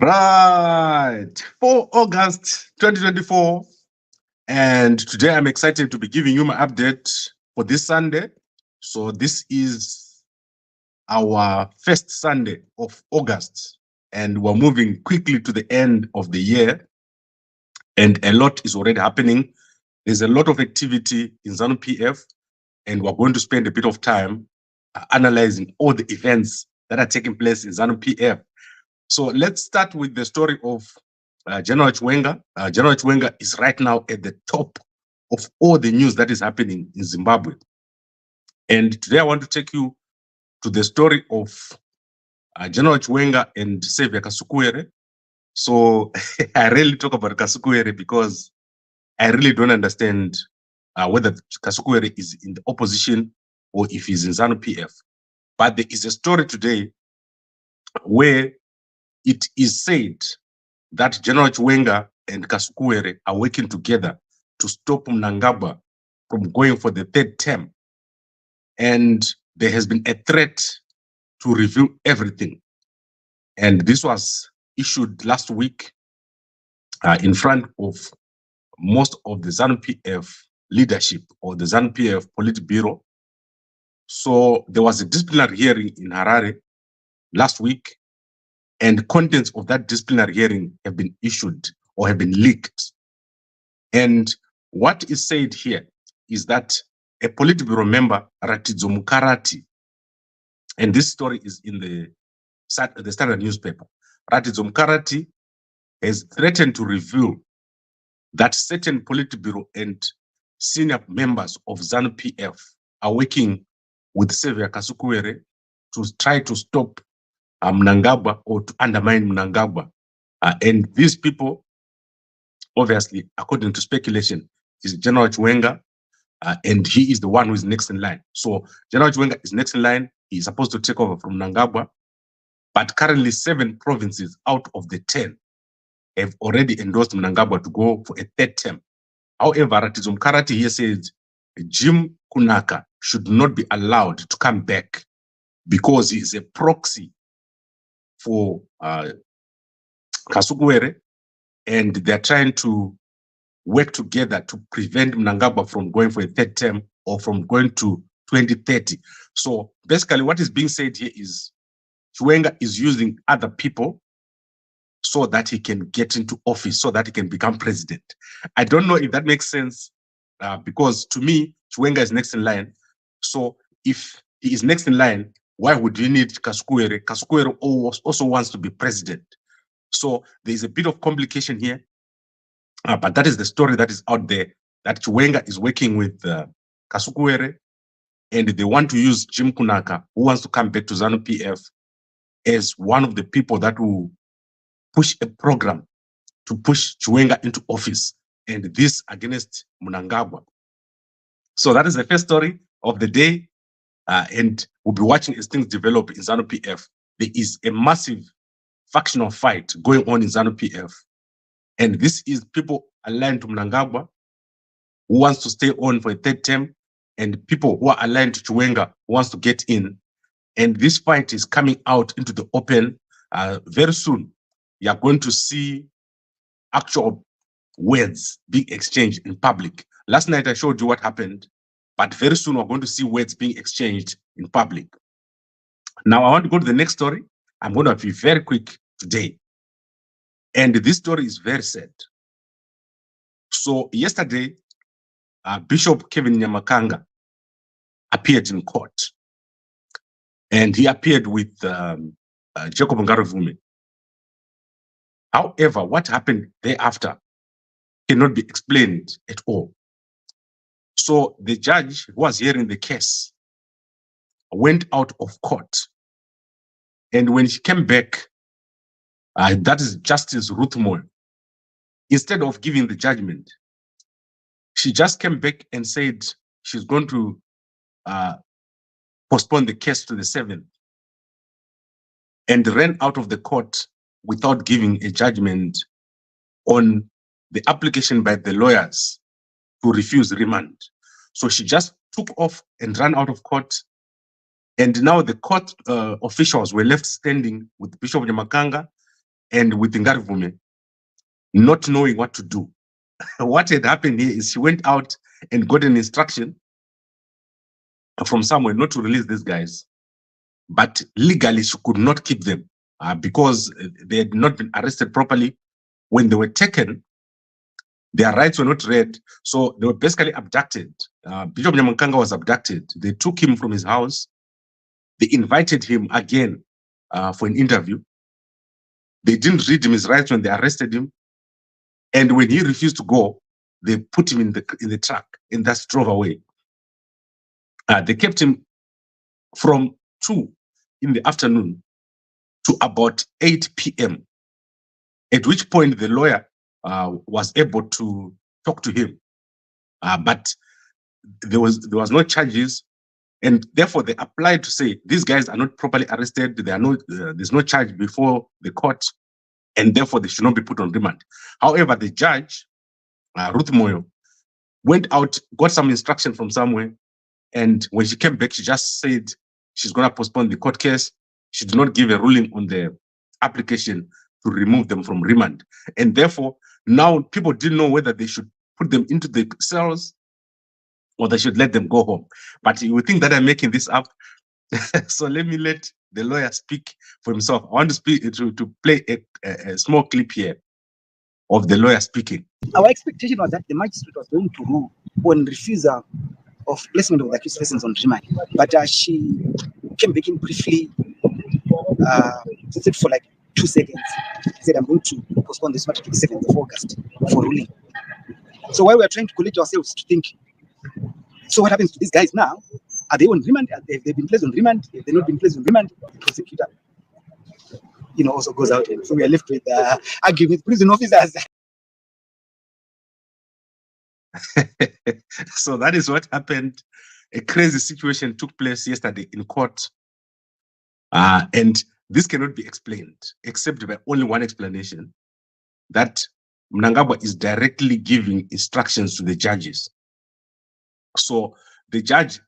Right, 4 August 2024, and today I'm excited to be giving you my update for this Sunday. So this is our first Sunday of August, and we're moving quickly to the end of the year, and a lot is already happening. There's a lot of activity in Zanu PF, and we're going to spend a bit of time analyzing all the events that are taking place in Zanu PF. So let's start with the story of General Chiwenga. General Chiwenga is right now at the top of all the news that is happening in Zimbabwe. And today I want to take you to the story of General Chiwenga and Savior Kasukuwere. So I really talk about Kasukuwere because I really don't understand whether Kasukuwere is in the opposition or if he's in Zanu PF. But there is a story today where it is said that General Chiwenga and Kasukuwere are working together to stop Mnangagwa from going for the 3rd term. And there has been a threat to review everything. And this was issued last week in front of most of the Zanu PF leadership or the Zanu PF Politiburo. So there was a disciplinary hearing in Harare last week, and contents of that disciplinary hearing have been issued or have been leaked. And what is said here is that a Politiburo member, Ratidzo Mukarati, and this story is in the Standard newspaper, Ratidzo Mukarati has threatened to reveal that certain Politiburo and senior members of Zanu PF are working with Savior Kasukuwere to try to stop Mnangagwa or to undermine Mnangagwa. And these people, obviously, according to speculation, is General Chiwenga, and he is the one who is next in line. So General Chiwenga is next in line. He's supposed to take over from Mnangagwa, but currently 7 provinces out of the 10 have already endorsed Mnangagwa to go for a 3rd term. However, Ratidzo Mukarati here says Jim Kunaka should not be allowed to come back because he is a proxy for Kasukuwere, and they're trying to work together to prevent Mnangagwa from going for a 3rd term or from going to 2030. So basically what is being said here is Chiwenga is using other people so that he can get into office, so that he can become president. I don't know if that makes sense, because to me, Chiwenga is next in line. So if he is next in line, why would you need Kasukuwere? Kasukuwere also wants to be president. So there's a bit of complication here, but that is the story that is out there, that Chiwenga is working with Kasukuwere, and they want to use Jim Kunaka, who wants to come back to Zanu PF, as one of the people that will push a program to push Chiwenga into office, and this against Mnangagwa. So that is the first story of the day, and we'll be watching as things develop in Zanu PF. There is a massive factional fight going on in Zanu PF, and this is people aligned to Mnangagwa who wants to stay on for a 3rd term, and people who are aligned to Chiwenga who wants to get in. And this fight is coming out into the open very soon. You are going to see actual words being exchanged in public. Last night I showed you what happened, but very soon we're going to see words being exchanged in public. Now I want to go to the next story. I'm going to be very quick today. And this story is very sad. So yesterday, Bishop Kevin Nyamakanga appeared in court. And he appeared with Jacob Ngaruvume. However, what happened thereafter cannot be explained at all. So the judge who was hearing the case went out of court. And when she came back, that is Justice Ruth Moyo, instead of giving the judgment, she just came back and said she's going to postpone the case to the 7th, and ran out of the court without giving a judgment on the application by the lawyers to refuse remand. So she just took off and ran out of court. And now the court officials were left standing with Bishop Nyamakanga and with Ngarivume not knowing what to do. What had happened here is she went out and got an instruction from somewhere not to release these guys, but legally she could not keep them because they had not been arrested properly. When they were taken, their rights were not read, so they were basically abducted. Bishop Nyamakanga was abducted. They took him from his house. They invited him again for an interview. They didn't read him his rights when they arrested him. And when he refused to go, they put him in the truck and thus drove away. They kept him from 2 in the afternoon to about 8 p.m., at which point the lawyer was able to talk to him. But there was no charges, and therefore they applied to say these guys are not properly arrested. They are not. There's no charge before the court, and therefore they should not be put on remand. However, the judge, Ruth Moyo, went out, got some instruction from somewhere, and when she came back, she just said she's going to postpone the court case. She did not give a ruling on the application to remove them from remand. And therefore, now people didn't know whether they should put them into the cells or they should let them go home. But you would think that I'm making this up. So let me let the lawyer speak for himself. I want to speak to play a small clip here of the lawyer speaking. Our expectation was that the magistrate was going to rule on refusal of placement of the accused persons on remand, but she came back in briefly, said for like 2 seconds, said, I'm going to postpone this matter to the 7th of August for ruling. So while we are trying to collect ourselves to think, so what happens to these guys now? Are they on remand? Have they been placed on remand? Have they not been placed on remand? The prosecutor, also goes out, and so we are left with arguing with prison officers. So that is what happened. A crazy situation took place yesterday in court. And this cannot be explained except by only one explanation, that Mnangagwa is directly giving instructions to the judges. So the judge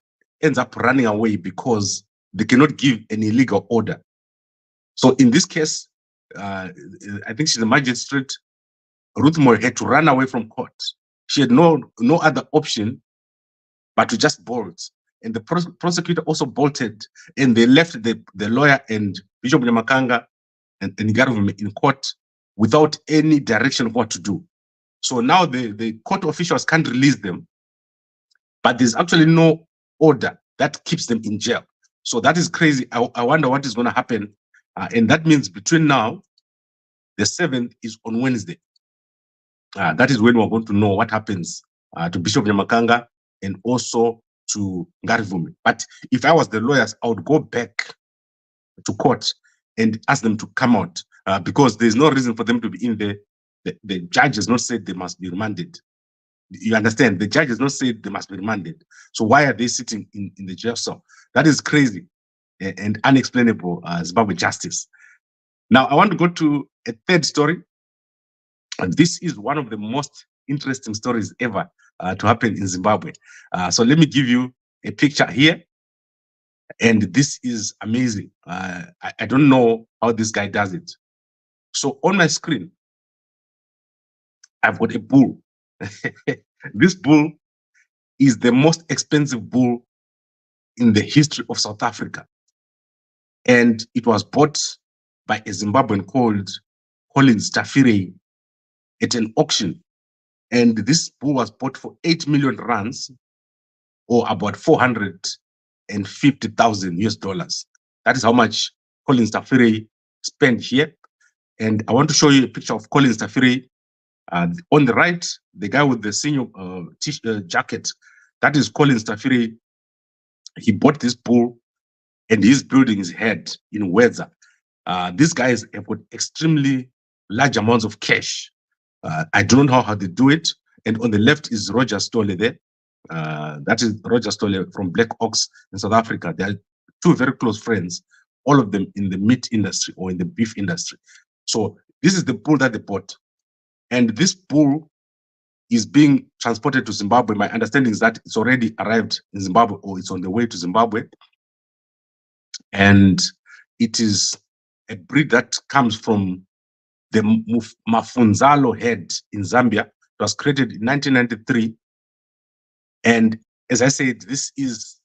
ends up running away because they cannot give an illegal order. So in this case, I think she's a magistrate, Ruth Moyo had to run away from court. She had no other option but to just bolt. And the prosecutor also bolted, and they left the lawyer and Bishop Nyamakanga and Ngarivume in court without any direction of what to do. So now the court officials can't release them, but there's actually no order that keeps them in jail. So that is crazy. I wonder what is going to happen. And that means between now, the 7th is on Wednesday. That is when we're going to know what happens to Bishop Nyamakanga and also to Ngarivume. But if I was the lawyers, I would go back to court and ask them to come out because there's no reason for them to be in there. The judge has not said they must be remanded. You understand? The judge has not said they must be remanded. So why are they sitting in the jail cell? That is crazy and unexplainable Zimbabwe justice. Now, I want to go to a third story. And this is one of the most interesting stories ever to happen in Zimbabwe. So let me give you a picture here. And this is amazing. I don't know how this guy does it. So on my screen, I've got a bull. This bull is the most expensive bull in the history of South Africa. And it was bought by a Zimbabwean called Collins Tafirei at an auction. And this bull was bought for 8 million rands, or about 450,000 US dollars. That is how much Collins Tafirei spent here. And I want to show you a picture of Collins Tafirei. On the right, the guy with the senior jacket, that is Collins Tafirei. He bought this bull and he's building his head in Wedza. These guys have got extremely large amounts of cash. I don't know how they do it. And on the left is Roger Stolle there. That is Roger Stolle from Black Ox in South Africa. They are two very close friends, all of them in the meat industry or in the beef industry. So this is the bull that they bought. And this bull is being transported to Zimbabwe. My understanding is that it's already arrived in Zimbabwe or it's on the way to Zimbabwe. And it is a breed that comes from the Mafunzalo head in Zambia. It was created in 1993. And as I said, this is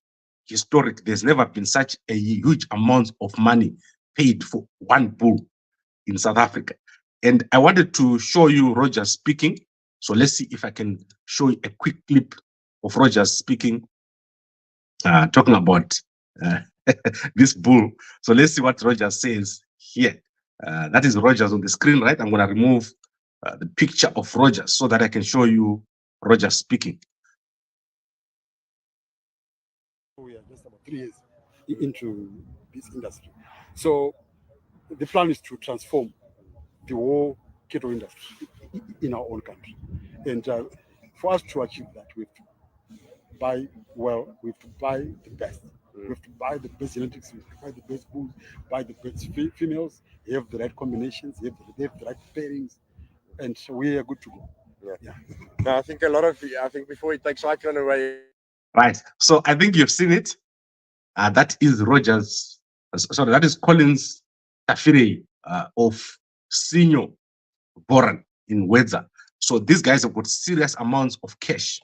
historic. There's never been such a huge amount of money paid for one bull in South Africa. And I wanted to show you Rogers speaking. So let's see if I can show you a quick clip of Rogers speaking, talking about this bull. So let's see what Rogers says here. That is Rogers on the screen, right? I'm going to remove the picture of Rogers so that I can show you Rogers speaking. We are just about 3 years into this industry. So the plan is to transform the whole cattle industry in our own country. And for us to achieve that, we have to buy well, we have to buy the best. We have to buy the best genetics, we have to buy the best bulls, buy the best females, have the right combinations, have the right pairings, and so we are good to go. Yeah. No, I think before he takes Cyclone away. Right. So I think you've seen it. That is Rogers. Sorry, that is Collins Tafire of Senior Boran in Wedza. So these guys have got serious amounts of cash.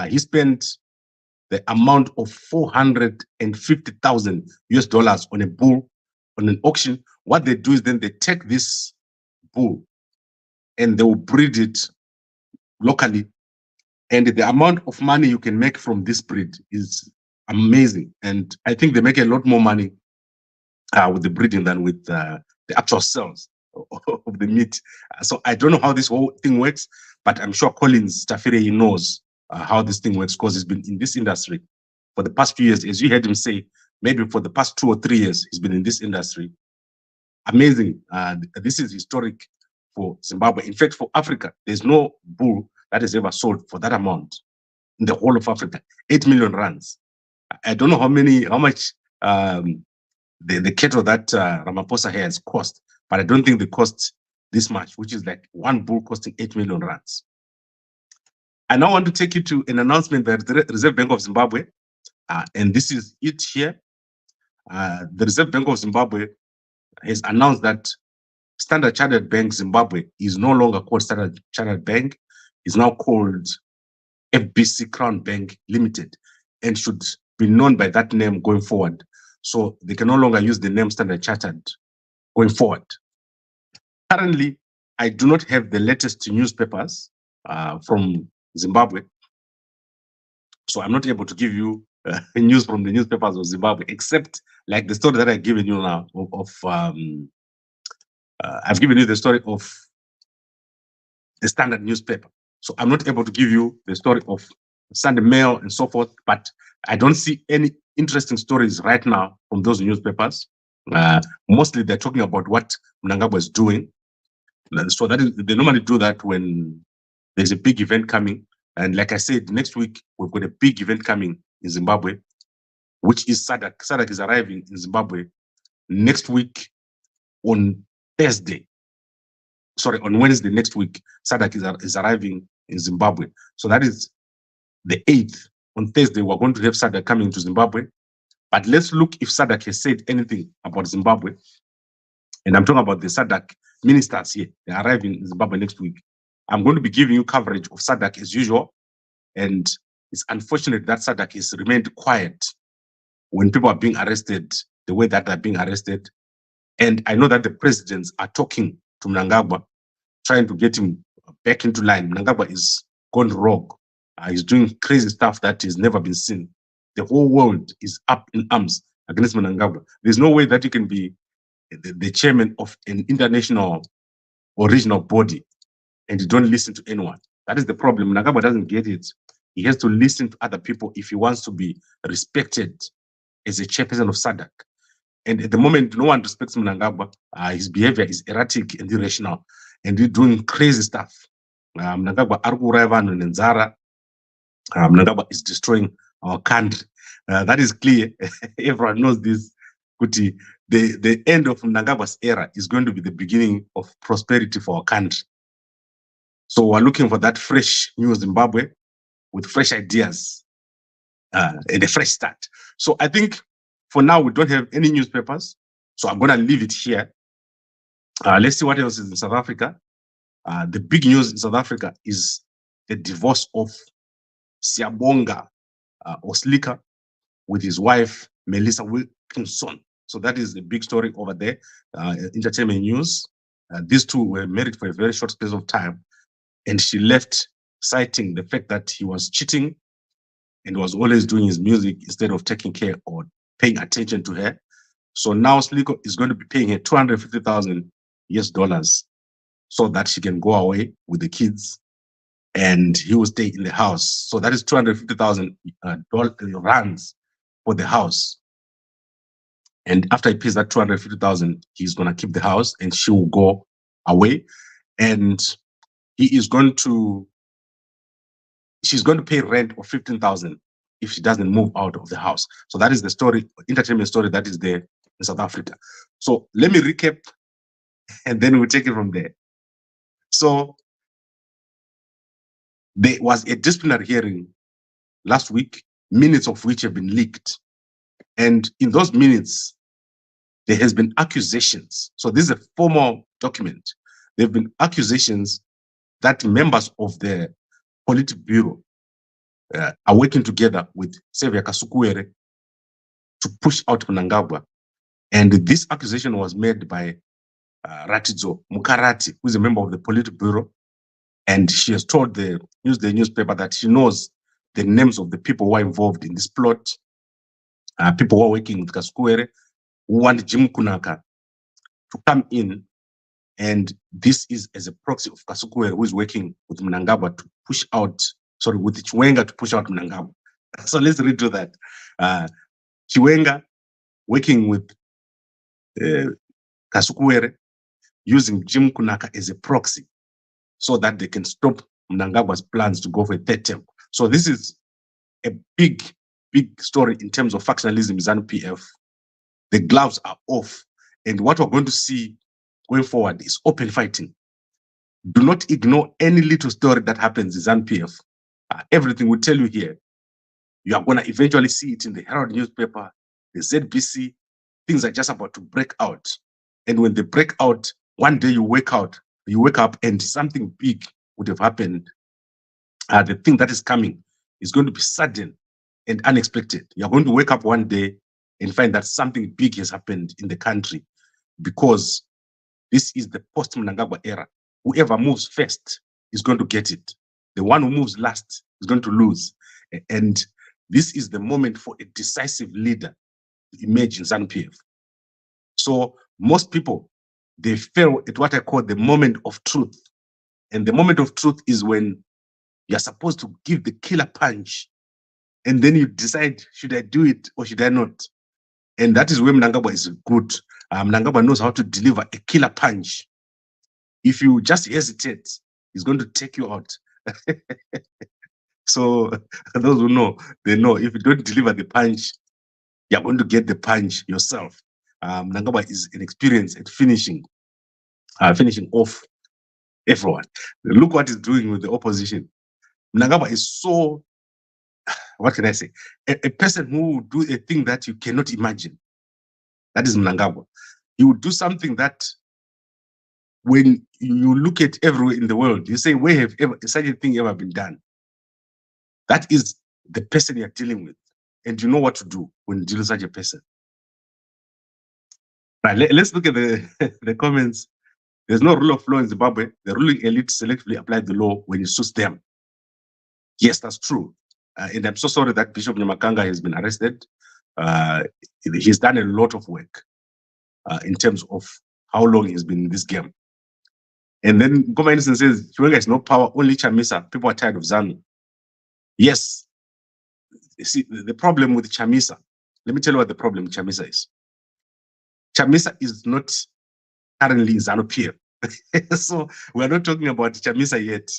He spent the amount of $450,000 on a bull on an auction. What they do is then they take this bull and they will breed it locally. And the amount of money you can make from this breed is amazing. And I think they make a lot more money with the breeding than with the actual sales of the meat. So I don't know how this whole thing works, but I'm sure Collins Tafire knows how this thing works because he's been in this industry for the past few years. As you heard him say, maybe for the past 2 or 3 years, he's been in this industry. Amazing. This is historic for Zimbabwe. In fact, for Africa, there's no bull that is ever sold for that amount in the whole of Africa. 8 million rands. I don't know how much the cattle that Ramaphosa has cost, but I don't think they cost this much, which is like one bull costing 8 million rands. I now want to take you to an announcement that the Reserve Bank of Zimbabwe, and this is it here. The Reserve Bank of Zimbabwe has announced that Standard Chartered Bank Zimbabwe is no longer called Standard Chartered Bank, is now called FBC Crown Bank Limited, and should be known by that name going forward. So they can no longer use the name Standard Chartered going forward. Currently, I do not have the latest newspapers from Zimbabwe, so I'm not able to give you news from the newspapers of Zimbabwe, except like the story that I've given you now I've given you the story of the Standard newspaper. So I'm not able to give you the story of Sunday Mail and so forth, but I don't see any interesting stories right now from those newspapers. Mostly they're talking about what Mnangagwa is doing. So that is, they normally do that when there's a big event coming. And like I said, next week, we've got a big event coming in Zimbabwe, which is SADC. SADC is arriving in Zimbabwe next week on Thursday. Sorry, on Wednesday next week, SADC is arriving in Zimbabwe. So that is the 8th. On Thursday, we're going to have SADC coming to Zimbabwe. But let's look if SADC has said anything about Zimbabwe. And I'm talking about the SADC ministers here. They're arriving in Zimbabwe next week. I'm going to be giving you coverage of SADC as usual. And it's unfortunate that SADC has remained quiet when people are being arrested the way that they're being arrested. And I know that the presidents are talking to Mnangagwa, trying to get him back into line. Mnangagwa is gone rogue. He's doing crazy stuff that has never been seen. The whole world is up in arms against Mnangagwa. There's no way that you can be the chairman of an international or regional body and you don't listen to anyone. That is the problem. Mnangagwa doesn't get it. He has to listen to other people if he wants to be respected as a chairperson of SADC. And at the moment, no one respects Mnangagwa. His behavior is erratic and irrational, and he's doing crazy stuff. Mnangagwa Arkuraivan and Nzara. Mnangagwa is destroying our country. That is clear. Everyone knows this. The end of Mnangagwa's era is going to be the beginning of prosperity for our country. So we're looking for that fresh new Zimbabwe with fresh ideas and a fresh start. So I think for now, we don't have any newspapers. So I'm going to leave it here. Let's see what else is in South Africa. The big news in South Africa is the divorce of Siyabonga Oslika with his wife, Melissa Wilkinson. So that is the big story over there. Entertainment news. These two were married for a very short space of time, and she left citing the fact that he was cheating and was always doing his music instead of taking care or paying attention to her. So now Sliko is going to be paying her $250,000 so that she can go away with the kids and he will stay in the house. So that is 250,000 rands for the house. And after he pays that 250,000, he's going to keep the house and she will go away. And she's going to pay rent of 15,000 if she doesn't move out of the house. So that is the story, entertainment story that is there in South Africa. So let me recap and then we'll take it from there. So there was a disciplinary hearing last week, minutes of which have been leaked. And in those minutes, there has been accusations. So this is a formal document. There have been accusations that members of the Politiburo are working together with Xavier Kasukuwere to push out Mnangagwa. And this accusation was made by Ratidzo Mukarati, who is a member of the Politiburo. And she has told the newspaper that she knows the names of the people who are involved in this plot, people who are working with Kasukuwere, who want Jim Kunaka to come in. And this is as a proxy of Kasukuwere, who is working with Mnangagwa to push out, with Chiwenga to push out Mnangagwa. So let's read through that. Chiwenga working with Kasukuwere, using Jim Kunaka as a proxy so that they can stop Mnangagwa's plans to go for a third term. So this is a big story in terms of factionalism, Zanu PF. The gloves are off. And what we're going to see going forward is open fighting. Do not ignore any little story that happens in Zanu PF. Everything we tell you here, you are going to eventually see it in the Herald newspaper, the ZBC. Things are just about to break out. And when they break out, one day you wake up and something big would have happened. The thing that is coming is going to be sudden and unexpected. You're going to wake up one day and find that something big has happened in the country, because this is the post-Mnangagwa era. Whoever moves first is going to get it. The one who moves last is going to lose. And this is the moment for a decisive leader to emerge in Zanu PF. So most people, they fail at what I call the moment of truth. And the moment of truth is when you're supposed to give the killer punch, and then you decide, should I do it or should I not? And that is where Mnangagwa is good. Mnangagwa knows how to deliver a killer punch. If you just hesitate, he's going to take you out. So those who know, they know. If you don't deliver the punch, you're going to get the punch yourself. Mnangagwa is an experience at finishing off everyone. Look what he's doing with the opposition. Mnangagwa is so, what can I say? A person who will do a thing that you cannot imagine. That is Mnangagwa. He will do something that when you look at everywhere in the world, you say, where have such a thing ever been done? That is the person you're dealing with. And you know what to do when you deal with such a person. Right, let's look at the comments. There's no rule of law in Zimbabwe. The ruling elite selectively apply the law when it suits them. Yes, that's true. And I'm so sorry that Bishop Nyamakanga has been arrested. He's done a lot of work in terms of how long he's been in this game. And then Goma Innocent says, Chiwenga has no power, only Chamisa. People are tired of Zanu. Yes. You see, the problem with Chamisa, let me tell you what the problem with Chamisa is. Chamisa is not currently in Zanu PF. So we're not talking about Chamisa yet.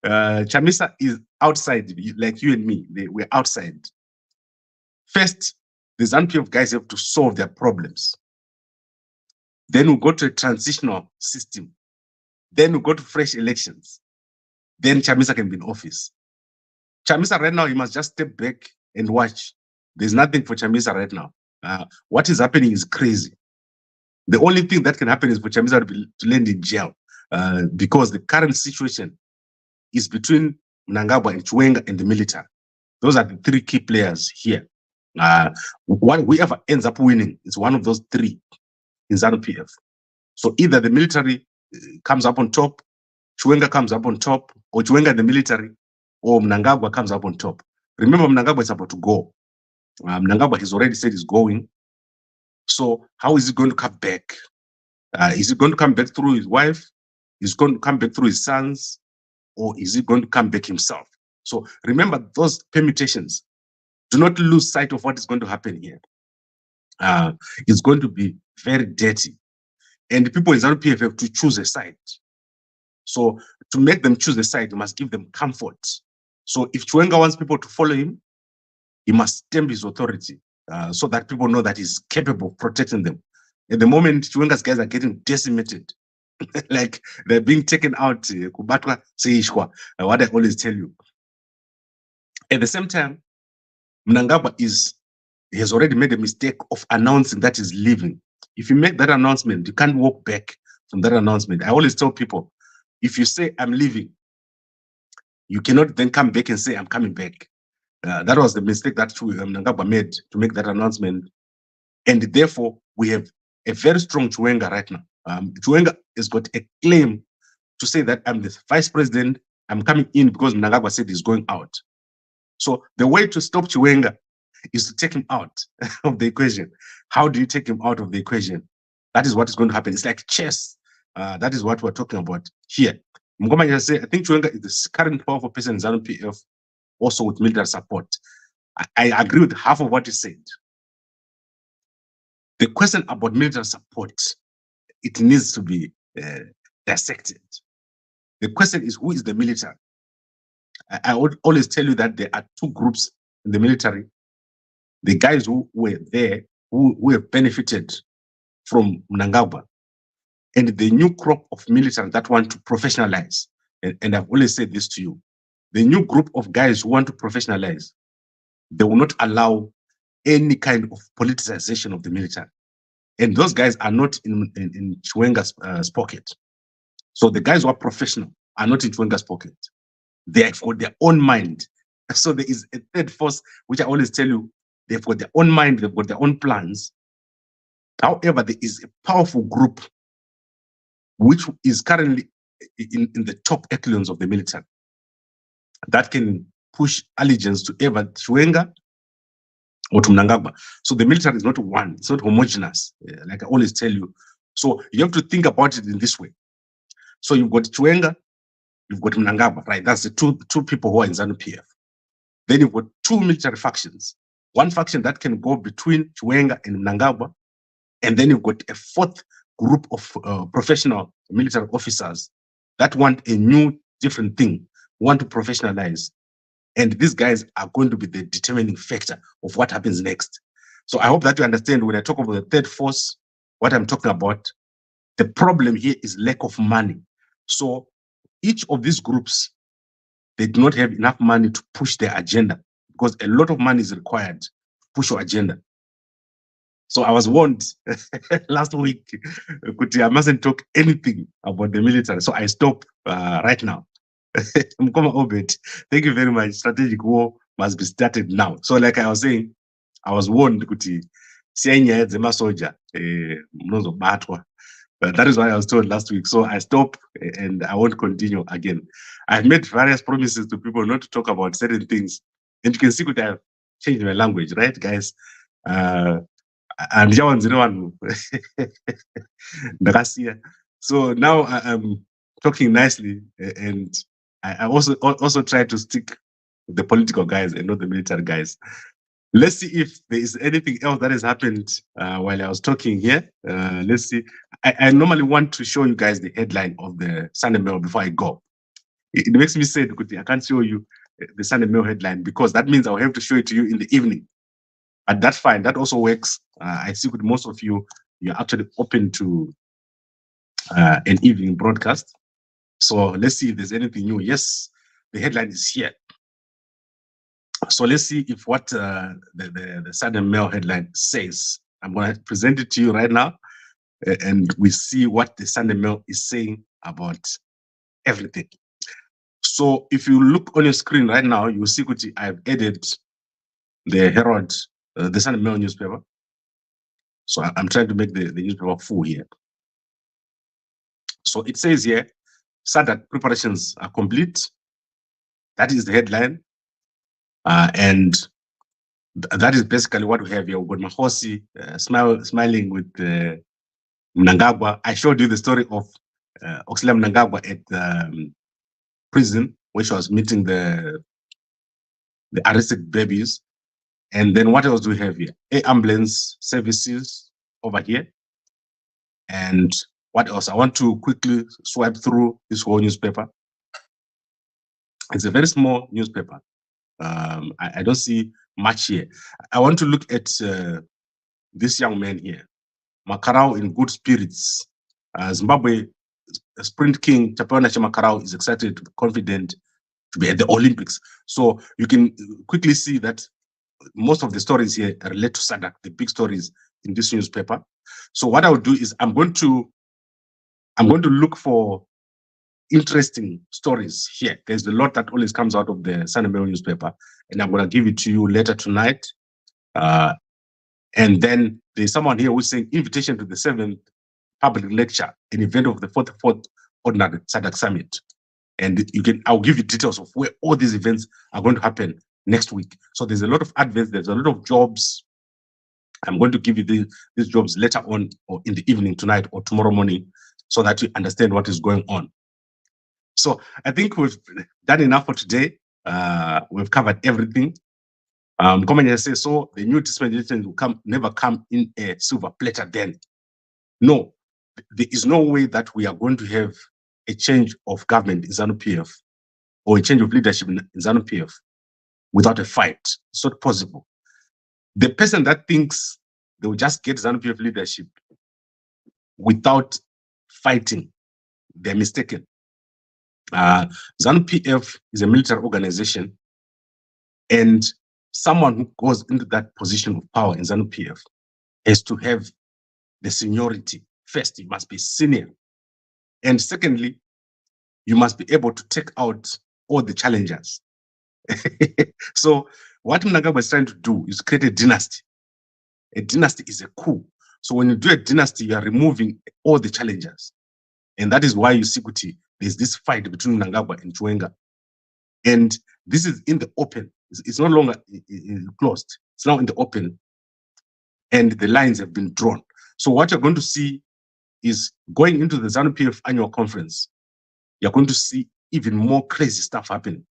Chamisa is outside, like you and me. We're outside. First, the Zanu PF guys have to solve their problems. Then we go to a transitional system. Then we go to fresh elections. Then Chamisa can be in office. Chamisa right now, he must just step back and watch. There's nothing for Chamisa right now. What is happening is crazy. The only thing that can happen is for Chamisa to land in jail, because the current situation is between Mnangagwa and Chiwenga and the military. Those are the three key players here. Whoever ends up winning is one of those three in Zanu PF. So either the military comes up on top, Chiwenga comes up on top, or Chiwenga and the military, or Mnangagwa comes up on top. Remember, Mnangagwa is about to go. Mnangagwa has already said he's going. So how is he going to come back? Is he going to come back through his wife? Is he going to come back through his sons? Or is he going to come back himself? So remember those permutations. Do not lose sight of what is going to happen here. It's going to be very dirty. And the people in Zanu PF have to choose a side. So to make them choose a side, you must give them comfort. So if Chiwenga wants people to follow him, he must stamp his authority so that people know that he's capable of protecting them. At the moment, Chiwenga's guys are getting decimated. Like they're being taken out. What I always tell you. At the same time, Mnangagwa has already made a mistake of announcing that he's leaving. If you make that announcement, you can't walk back from that announcement. I always tell people, if you say I'm leaving, you cannot then come back and say I'm coming back. That was the mistake that Mnangagwa made to make that announcement. And therefore, we have a very strong Chiwenga right now. Chiwenga has got a claim to say that I'm the vice president, I'm coming in because Mnangagwa said he's going out. So the way to stop Chiwenga is to take him out of the equation. How do you take him out of the equation? That is what is going to happen. It's like chess. That is what we're talking about here. Mngoma just say, I think Chiwenga is the current powerful person in Zanu PF, also with military support. I agree with half of what you said. The question about military support, it needs to be dissected. The question is, who is the military? I would always tell you that there are two groups in the military. The guys who were there, who have benefited from Mnangagwa, and the new crop of military that want to professionalize. And I've always said this to you. The new group of guys who want to professionalize, they will not allow any kind of politicization of the military. And those guys are not in Chiwenga's pocket. So the guys who are professional are not in Chiwenga's pocket. They have got their own mind. So there is a third force, which I always tell you, they've got their own mind, they've got their own plans. However, there is a powerful group which is currently in the top echelons of the military that can push allegiance to either Chiwenga or to Mnangagwa. So the military is not one, it's not homogeneous, like I always tell you. So you have to think about it in this way. So you've got Chiwenga, you've got Mnangagwa, right? That's the two people who are in Zanu PF. Then you've got two military factions. One faction that can go between Chiwenga and Mnangagwa, and then you've got a fourth group of professional military officers that want a new, different thing, want to professionalize. And these guys are going to be the determining factor of what happens next. So I hope that you understand when I talk about the third force, what I'm talking about. The problem here is lack of money. So each of these groups, they do not have enough money to push their agenda because a lot of money is required to push your agenda. So I was warned last week, I mustn't talk anything about the military. So I stop right now. Mkoma Obed, thank you very much. Strategic war must be started now. So like I was saying, I was warned, Kuti, Sianya Zema soldier, Mnozo Batwa. That is why I was told last week. So I stop and I won't continue again. I've made various promises to people not to talk about certain things. And you can see that I've changed my language, right, guys? And so now I'm talking nicely, and I also try to stick with the political guys and not the military guys. Let's see if there is anything else that has happened while I was talking here. Let's see. I normally want to show you guys the headline of the Sunday Mail before I go. It makes me sad because I can't show you the Sunday Mail headline because that means I'll have to show it to you in the evening. But that's fine. That also works. I see with most of you, you're actually open to an evening broadcast. So let's see if there's anything new. Yes, the headline is here. So let's see if what the Sunday Mail headline says. I'm going to present it to you right now. and we see what the Sunday Mail is saying about everything. So if you look on your screen right now, you see Kuti, I've added the Herald, the Sunday Mail newspaper. So I'm trying to make the newspaper full here. So it says here, SADC preparations are complete. That is the headline. And that is basically what we have here. We've got Mahosi smiling with Mnangagwa. I showed you the story of Oxley Mnangagwa at prison, where she was meeting the arrested babies. And then what else do we have here? Ambulance services over here. And what else? I want to quickly swipe through this whole newspaper. It's a very small newspaper. I don't see much here. I want to look at this young man here. Makarao in good spirits. Zimbabwe sprint king Chiwenga Makarao is excited, confident to be at the Olympics. So you can quickly see that most of the stories here relate to SADC, the big stories in this newspaper. So what I will do is I'm going to look for interesting stories here. There's a lot that always comes out of the Sunday Mail newspaper, and I'm going to give it to you later tonight. And then there's someone here who's saying invitation to the 7th public lecture, an event of the 44th Ordinary SADC Summit. And I'll give you details of where all these events are going to happen next week. So there's a lot of adverts, there's a lot of jobs. I'm going to give you these jobs later on, or in the evening tonight or tomorrow morning, so that you understand what is going on. So I think we've done enough for today. We've covered everything. Comment says, so the new dispensation will never come in a silver platter then. No, there is no way that we are going to have a change of government in Zanu PF or a change of leadership in Zanu PF without a fight. It's not possible. The person that thinks they will just get Zanu PF leadership without fighting, they're mistaken. Zanu PF is a military organization, and someone who goes into that position of power in Zanu PF has to have the seniority. First, you must be senior. And secondly, you must be able to take out all the challengers. So what Mnangagwa is trying to do is create a dynasty. A dynasty is a coup. So when you do a dynasty, you are removing all the challengers. And that is why you see Kuti, there's this fight between Mnangagwa and Chiwenga. And this is in the open. It's no longer closed. It's now in the open. And the lines have been drawn. So what you're going to see is going into the Zanu PF annual conference, you're going to see even more crazy stuff happening.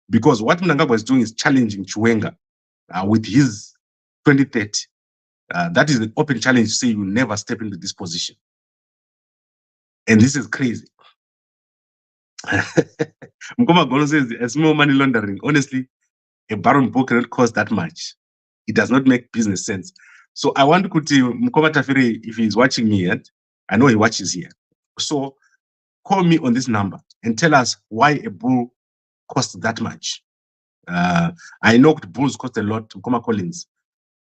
Because what Mnangagwa is doing is challenging Chiwenga with his 2030. That is an open challenge to say you never step into this position. And this is crazy. Mkoma Gono says, a small money laundering. Honestly, a barren book cannot cost that much. It does not make business sense. So I want to put Mkoma Tafiri, if he's watching me yet, I know he watches here. So call me on this number and tell us why a bull costs that much. I know the bulls cost a lot to Mkoma Collins.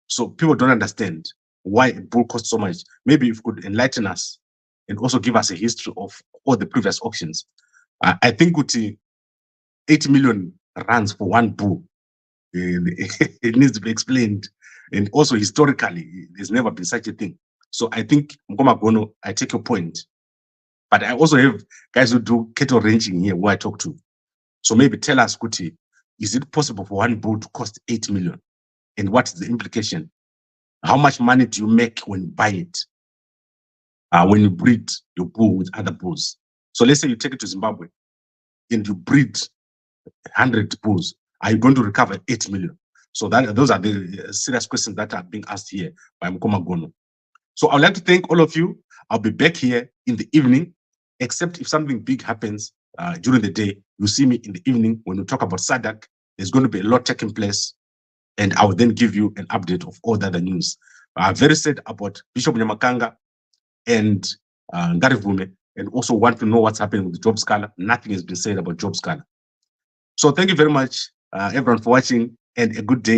So people don't understand why a bull costs so much. Maybe if you could enlighten us and also give us a history of all the previous auctions. I think with 8 million rands for one bull, it needs to be explained. And also historically, there's never been such a thing. So I think, Mkoma Gono, I take your point. But I also have guys who do cattle ranching here who I talk to. So maybe tell us, Kuti, is it possible for one bull to cost 8 million? And what is the implication? How much money do you make when you buy it? When you breed your bull with other bulls? So let's say you take it to Zimbabwe and you breed 100 bulls. Are you going to recover 8 million? So those are the serious questions that are being asked here by Mkoma Gono. So I'd like to thank all of you. I'll be back here in the evening, except if something big happens during the day. You see me in the evening when we talk about SADC. There's going to be a lot taking place, and I will then give you an update of all the other news. I'm very sad about Bishop Nyamakanga and Ngarivume, and also want to know what's happening with the job scholar. Nothing has been said about job scholar. So thank you very much, everyone, for watching, and a good day.